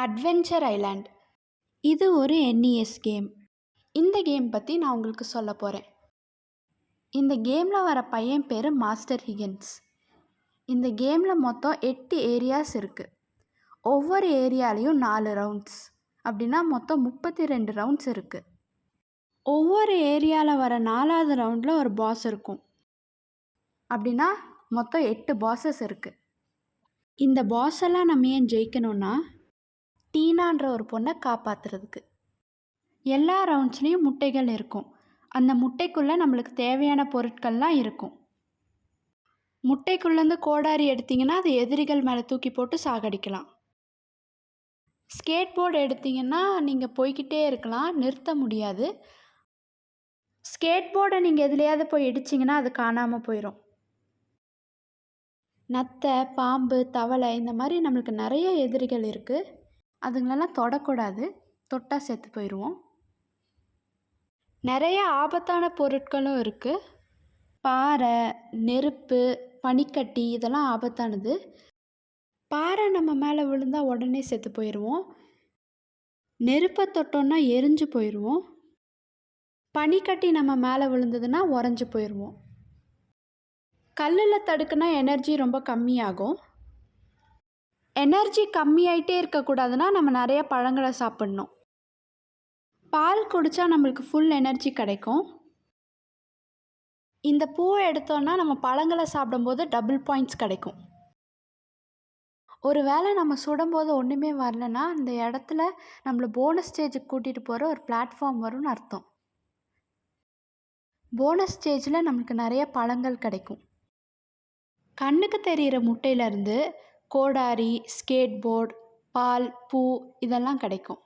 Adventure island. இது ஒரு NES game. இந்த கேம் பற்றி நான் உங்களுக்கு சொல்ல போகிறேன். இந்த கேமில் வர பையன் பேர் மாஸ்டர் ஹிகன்ஸ். இந்த கேமில் மொத்தம் 8 ஏரியாஸ் இருக்குது. ஒவ்வொரு ஏரியாலையும் 4 ரவுண்ட்ஸ், அப்படின்னா மொத்தம் 32 ரவுண்ட்ஸ் இருக்குது. ஒவ்வொரு ஏரியாவில் வர 4வது ரவுண்டில் ஒரு பாஸ் இருக்கும். அப்படின்னா மொத்தம் 8 பாஸஸ் இருக்குது. இந்த பாஸ் எல்லாம் நம்ம ஏன் ஜெயிக்கணும்னா, டீனான்ற ஒரு பொண்ணை காப்பாற்றுறதுக்கு. எல்லா ரவுண்ட்ஸ்லேயும் முட்டைகள் இருக்கும். அந்த முட்டைக்குள்ளே நம்மளுக்கு தேவையான பொருட்கள்லாம் இருக்கும். முட்டைக்குள்ளேருந்து கோடாரி எடுத்திங்கன்னா அது எதிரிகள் மேலே தூக்கி போட்டு சாகடிக்கலாம். ஸ்கேட் போர்டு எடுத்திங்கன்னா நீங்கள் போய்கிட்டே இருக்கலாம், நிறுத்த முடியாது. ஸ்கேட் போர்டை நீங்கள் எதுலையாவது போய் இடிச்சிங்கன்னா அது காணாமல் போயிடும். நத்தை, பாம்பு, தவளை இந்த மாதிரி நம்மளுக்கு நிறைய எதிரிகள் இருக்குது. அதுங்களெல்லாம் தொடக்கூடாது, தொட்டால் செத்து போயிடுவோம். நிறைய ஆபத்தான பொருட்களும் இருக்குது. பாறை, நெருப்பு, பனிக்கட்டி இதெல்லாம் ஆபத்தானது. பாறை நம்ம மேலே விழுந்தால் உடனே செத்து போயிடுவோம். நெருப்பை தொட்டோன்னா எரிஞ்சு போயிடுவோம். பனிக்கட்டி நம்ம மேலே விழுந்ததுன்னா உறைஞ்சி போயிடுவோம். கல்லில் தடுக்குனா எனர்ஜி ரொம்ப கம்மியாகும். எனர்ஜி கம்மியாயிட்டே இருக்கக்கூடாதுன்னா நம்ம நிறைய பழங்களை சாப்பிட்ணும். பால் குடித்தா நம்மளுக்கு ஃபுல் எனர்ஜி கிடைக்கும். இந்த பூவை எடுத்தோன்னா நம்ம பழங்களை சாப்பிடும்போது டபுள் பாயிண்ட்ஸ் கிடைக்கும். ஒரு வேளை நம்ம சுடும்போது ஒன்றுமே வரலன்னா அந்த இடத்துல நம்மளை போனஸ் ஸ்டேஜுக்கு கூட்டிகிட்டு போகிற ஒரு பிளாட்ஃபார்ம் வரும்னு அர்த்தம். போனஸ் ஸ்டேஜில் நம்மளுக்கு நிறைய பழங்கள் கிடைக்கும். கண்ணுக்கு தெரிகிற முட்டையிலேருந்து கோடாரி, ஸ்கேட் போர்டு, பால், பூ இதெல்லாம் கிடைக்கும்.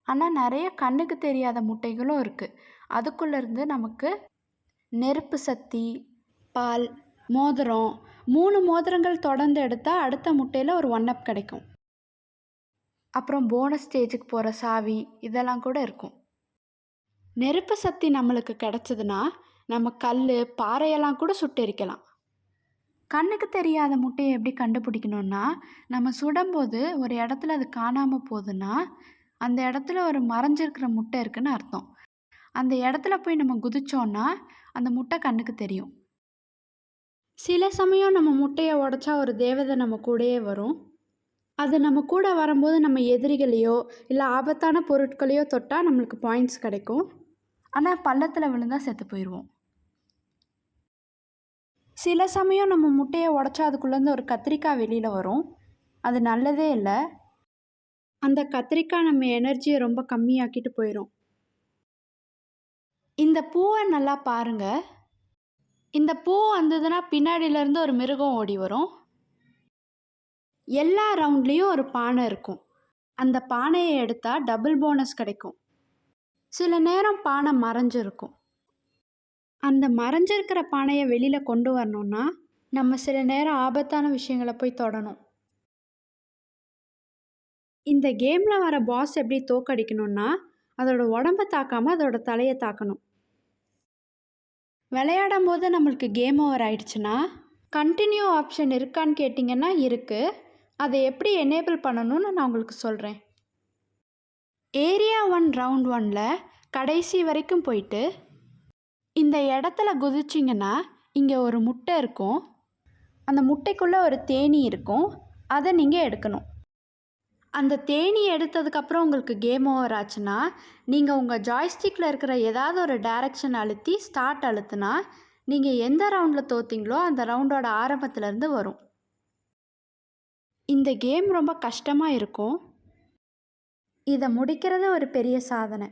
ஆனால் நிறைய கண்ணுக்கு தெரியாத முட்டைகளும் இருக்குது. அதுக்குள்ளேருந்து நமக்கு நெருப்பு சக்தி, பால், மோதிரம், 3 மோதிரங்கள் தொடர்ந்து எடுத்தால் அடுத்த முட்டையில் ஒரு 1-up கிடைக்கும். அப்புறம் போனஸ் ஸ்டேஜுக்கு போகிற சாவி இதெல்லாம் கூட இருக்கும். நெருப்பு சக்தி நம்மளுக்கு கிடச்சதுன்னா நம்ம கல், பாறையெல்லாம் கூட சுட்டெரிக்கலாம். கண்ணுக்கு தெரியாத முட்டையை எப்படி கண்டுபிடிக்கணும்னா, நம்ம சுடும்போது ஒரு இடத்துல அது காணாமல் போகுதுன்னா அந்த இடத்துல ஒரு மறைஞ்சிருக்கிற முட்டை இருக்குன்னு அர்த்தம். அந்த இடத்துல போய் நம்ம குதிச்சோன்னா அந்த முட்டை கண்ணுக்கு தெரியும். சில சமயம் நம்ம முட்டையை உடைச்சா ஒரு தேவதை நம்ம கூடயே வரும். அது நம்ம கூட வரும்போது நம்ம எதிரிகளையோ இல்லை ஆபத்தான பொருட்களையோ தொட்டால் நம்மளுக்கு பாயிண்ட்ஸ் கிடைக்கும். ஆனால் பள்ளத்தில் விழுந்தால் செத்து போயிடுவோம். சில சமயம் நம்ம முட்டையை உடைச்சா அதுக்குள்ளேருந்து ஒரு கத்திரிக்காய் வெளியில் வரும். அது நல்லதே இல்லை. அந்த கத்திரிக்காய் நம்ம எனர்ஜியை ரொம்ப கம்மியாக்கிட்டு போயிடும். இந்த பூவை நல்லா பாருங்கள். இந்த பூ வந்ததுன்னா பின்னாடியிலேருந்து ஒரு மிருகம் ஓடி வரும். எல்லா ரவுண்ட்லேயும் ஒரு பானை இருக்கும். அந்த பானையை எடுத்தால் டபுள் போனஸ் கிடைக்கும். சில நேரம் பானை மறைஞ்சிருக்கும். அந்த மறைஞ்சிருக்கிற பானையை வெளியில் கொண்டு வரணுன்னா நம்ம சில நேரம் ஆபத்தான விஷயங்களை போய் தொடணும். இந்த கேமில் வர பாஸ் எப்படி தோக்கடிக்கணும்னா, அதோட உடம்பை தாக்காமல் அதோட தலையை தாக்கணும். விளையாடும் போது நம்மளுக்கு கேம் ஓவர் ஆயிடுச்சுன்னா கண்டினியூ ஆப்ஷன் இருக்கான்னு கேட்டிங்கன்னா இருக்குது. அதை எப்படி எனேபிள் பண்ணணும்னு நான் உங்களுக்கு சொல்கிறேன். ஏரியா 1 ரவுண்ட் 1ல் கடைசி வரைக்கும் போயிட்டு இந்த இடத்துல குதிச்சிங்கன்னா இங்கே ஒரு முட்டை இருக்கும். அந்த முட்டைக்குள்ளே ஒரு தேனீ இருக்கும். அதை நீங்கள் எடுக்கணும். அந்த தேனீ எடுத்ததுக்கப்புறம் உங்களுக்கு கேம் ஓவர் ஆச்சுன்னா நீங்கள் உங்கள் ஜாய்ஸ்டிக்கில் இருக்கிற ஏதாவது ஒரு டைரக்ஷன் அழுத்தி ஸ்டார்ட் அழுத்தினா நீங்கள் எந்த ரவுண்டில் தோற்றிங்களோ அந்த ரவுண்டோட ஆரம்பத்துலேருந்து வரும். இந்த கேம் ரொம்ப கஷ்டமாக இருக்கும். இதை முடிக்கிறது ஒரு பெரிய சாதனை.